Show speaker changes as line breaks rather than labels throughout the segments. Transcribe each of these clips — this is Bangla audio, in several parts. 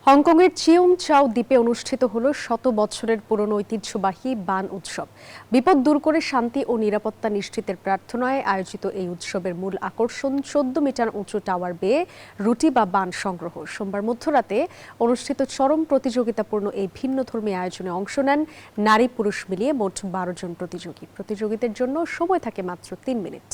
হংকংয়ের চিউং চাও দ্বীপে অনুষ্ঠিত হলো শত বছরের পুরনো ঐতিহ্যবাহী বান উৎসব। বিপদ দূর করে শান্তি ও নিরাপত্তা নিশ্চিতের প্রার্থনায় আয়োজিত এই উৎসবের মূল আকর্ষণ 14 মিটার উঁচু টাওয়ার বেয়ে রুটি বা বান সংগ্রহ। সোমবার মধ্যরাতে অনুষ্ঠিত চরম প্রতিযোগিতাপূর্ণ এই ভিন্নধর্মী আয়োজনে অংশ নেন নারী পুরুষ মিলিয়ে মোট 12 জন প্রতিযোগী। প্রতিযোগিতার জন্য সময় থাকে মাত্র 3 মিনিট।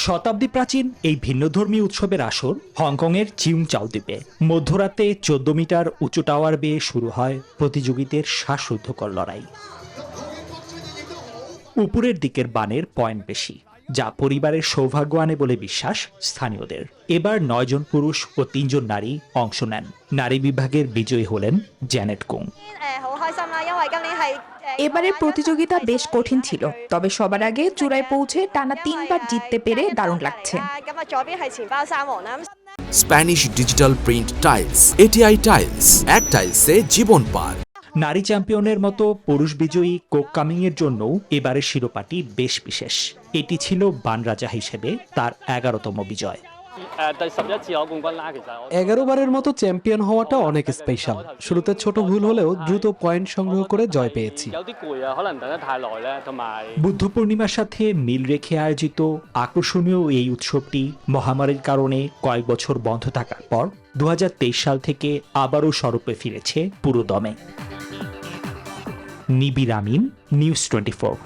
শতাব্দী প্রাচীন এই ভিন্নধর্মী উৎসবের আসর হংকংয়ের চিউং চাও দ্বীপে। মধ্যরাতে 14 মিটার উঁচু টাওয়ার বেয়ে শুরু হয় প্রতিযোগীদের শ্বাসরুদ্ধকর লড়াই। উপরের দিকের বানের পয়েন্ট বেশি, যা পরিবারের সৌভাগ্য আনে বলে বিশ্বাস স্থানীয়দের। এবার 9 জন পুরুষ ও 3 জন নারী অংশ নেন। নারী বিভাগের বিজয়ী হলেন জ্যানেট কুং।
এবারের প্রতিযোগিতা বেশ কঠিন ছিল, তবে সবার আগে চূড়ায় পৌঁছে টানা 3 বার জিততে পেরে দারুণ লাগছে।
Spanish digital print tiles, ATI tiles, এক টাইলসে জীবন পার।
নারী চ্যাম্পিয়নের মতো পুরুষ বিজয়ী কোক কামিং এর জন্যও এবারের শিরোপাটি বেশ বিশেষ। এটি ছিল বান রাজা হিসেবে তার 11তম বিজয়।
11 বারের মতো চ্যাম্পিয়ন হওয়াটা অনেক স্পেশাল। শুরুতে ছোট ভুল হলেও দ্রুত পয়েন্ট সংগ্রহ করে জয় পেয়েছি।
বুদ্ধ পূর্ণিমার সাথে মিল রেখে আয়োজিত আকর্ষণীয় এই উৎসবটি মহামারীর কারণে কয়েক বছর বন্ধ থাকার পর 2023 সাল থেকে আবারও স্বরূপে ফিরেছে পুরোদমে। নিবির আমিন, নিউজ 24।